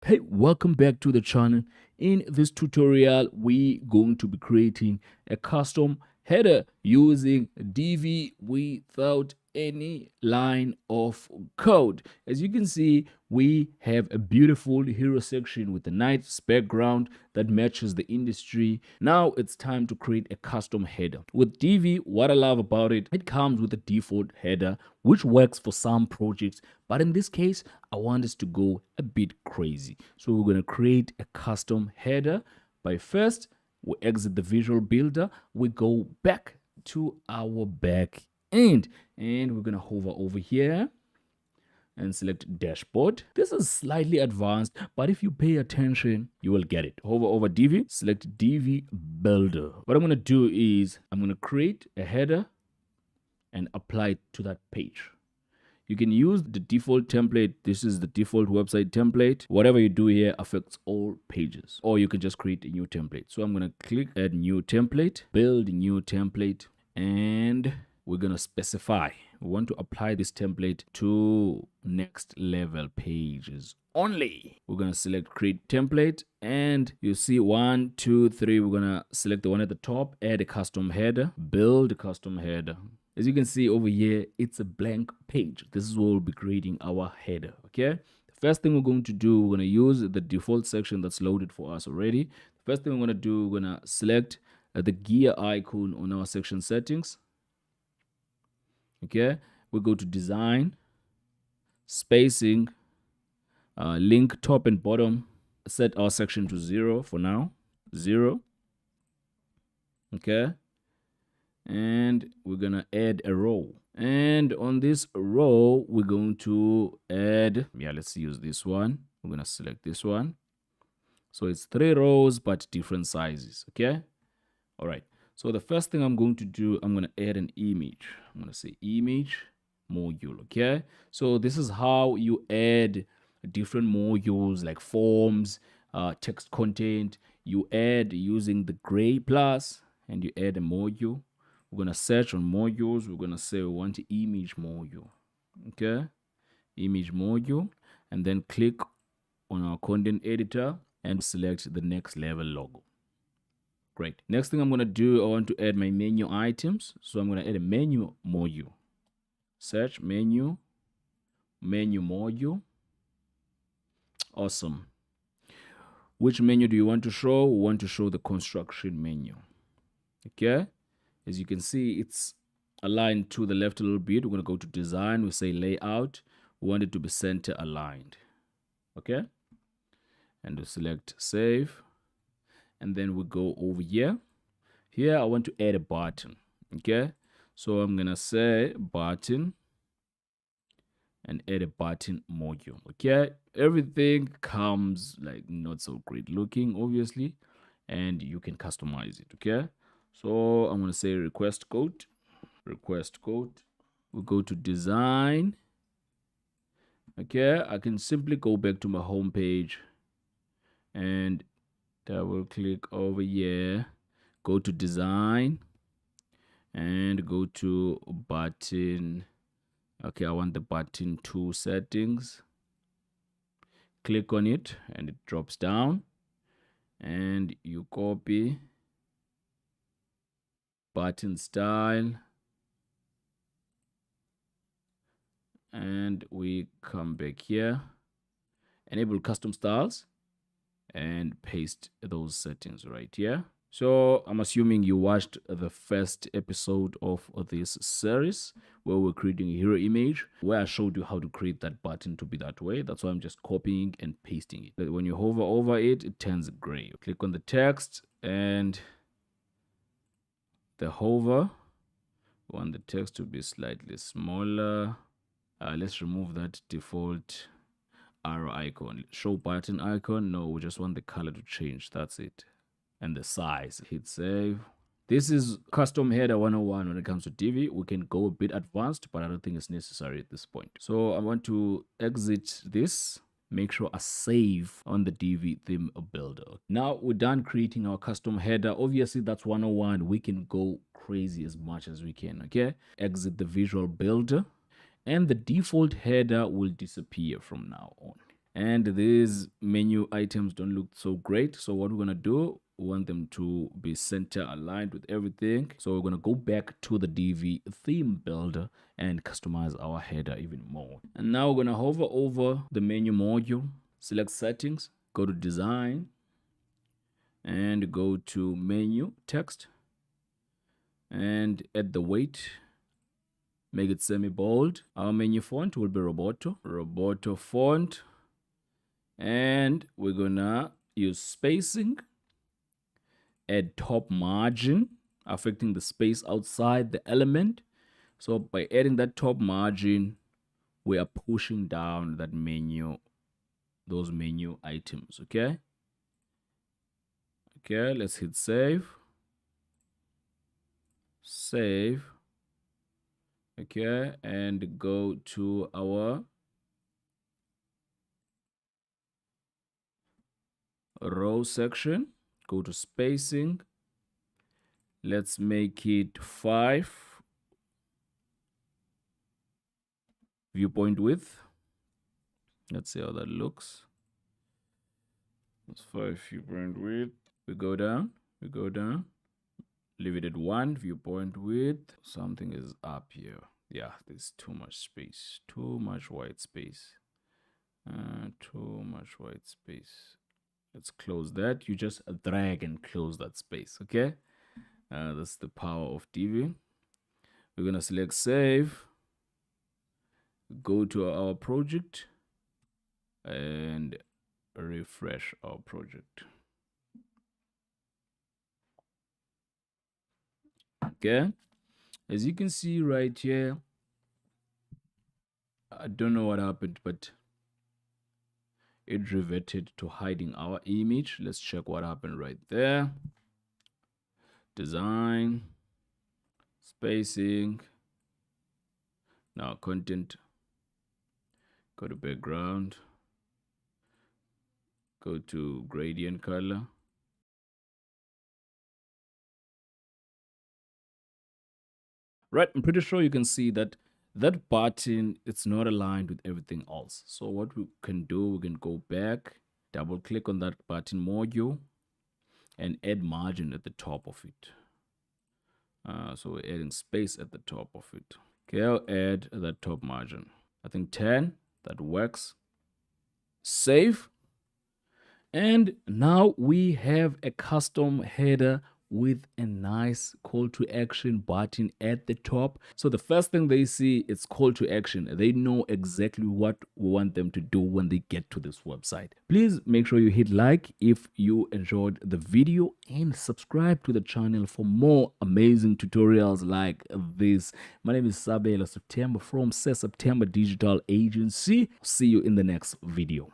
Hey, welcome back to the channel. In this tutorial, we're going to be creating a custom header using Divi without any line of code. As you can see, we have a beautiful hero section with a nice background that matches the industry. Now it's time to create a custom header. With Divi, what I love about it, it comes with a default header, which works for some projects. But in this case, I want us to go a bit crazy. So we're going to create a custom header. By first, we exit the visual builder. We go back to our back end and we're going to hover over here and select dashboard. This is slightly advanced, but if you pay attention, you will get it. Hover over Divi, select Divi builder. What I'm going to do is I'm going to create a header and apply it to that page. You can use the default template. This is the default website template. Whatever you do here affects all pages, or you can just create a new template. So I'm going to click add new template, build new template, and we're going to specify we want to apply this template to next level pages only. We're going to select create template, and you see 1, 2, 3. We're going to select the one at the top, add a custom header, build a custom header. As you can see over here, it's a blank page. This is where we'll be creating our header, okay? The first thing we're going to do, we're going to use the default section that's loaded for us already. The first thing we're going to do, we're going to select the gear icon on our section settings. Okay, we go to design, spacing, link top and bottom, set our section to 0 for now, 0. Okay. And we're going to add a row. And on this row, we're going to add, let's use this one. We're going to select this one. So it's 3 rows, but different sizes. Okay. All right. So the first thing I'm going to do, I'm going to add an image. I'm going to say image module. Okay. So this is how you add different modules like forms, text content. You add using the gray plus and you add a module. We're going to search on modules. We're going to say we want image module. Okay. Image module. And then click on our content editor and select the next level logo. Great. Next thing I'm going to do, I want to add my menu items. So I'm going to add a menu module. Search menu, menu module. Awesome. Which menu do you want to show? We want to show the construction menu. Okay. As you can see, it's aligned to the left a little bit. We're going to go to design. We say layout. We want it to be center aligned. Okay. And we select save. And then we go over here. Here, I want to add a button. Okay. So I'm going to say button and add a button module. Okay. Everything comes like not so great looking, obviously, and you can customize it. Okay. So I'm going to say request code. Request code. We'll go to design. Okay. I can simply go back to my home page and double click over here. Go to design and go to button. Okay. I want the button 2 settings. Click on it and it drops down and you copy button style, and we come back here, enable custom styles, and paste those settings right here. So I'm assuming you watched the first episode of this series where we're creating a hero image, where I showed you how to create that button to be that way. That's why I'm just copying and pasting it. But when you hover over it, it turns gray. Click on the text and the hover. We want the text to be slightly smaller. Let's remove that default arrow icon. Show button icon. No, we just want the color to change. That's it. And the size. Hit save. This is custom header 101 when it comes to Divi. We can go a bit advanced, but I don't think it's necessary at this point. So I want to exit this. Make sure I save on the Divi theme builder. Now we're done creating our custom header. Obviously, that's 101. We can go crazy as much as we can. Okay. Exit the visual builder and the default header will disappear from now on. and these menu items don't look so great. So what we're going to do, we want them to be center aligned with everything. So we're going to go back to the Divi theme builder and customize our header even more. And now we're going to hover over the menu module, select settings, go to design, and go to menu text, and add the weight, make it semi-bold. Our menu font will be Roboto font, and we're gonna use spacing, add top margin, affecting the space outside the element. So by adding that top margin, we are pushing down that menu, those menu items. Okay, let's hit save. Okay, and go to our row section, go to spacing, let's make it 5, viewpoint width, let's see how that looks. That's 5 viewpoint width. We go down, leave it at 1 viewpoint width. Something is up here. Yeah, there's too much space, too much white space, too much white space. Let's close that. You just drag and close that space. Okay, that's the power of Divi. We're gonna select save, go to our project, and refresh our project. Okay, as you can see right here, I don't know what happened, but it reverted to hiding our image. Let's check what happened right there. Design, spacing, now content, go to background, go to gradient color. Right, I'm pretty sure you can see that that button, it's not aligned with everything else. So what we can do, we can go back, double click on that button module, and add margin at the top of it. So we're adding space at the top of it. Okay, I'll add that top margin. I think 10, that works. Save. And now we have a custom header with a nice call to action button at the top. So the first thing they see is call to action. They know exactly what we want them to do when they get to this website. Please make sure you hit like if you enjoyed the video, and subscribe to the channel for more amazing tutorials like this. My name is Sabelo September from September Digital Agency. See you in the next video.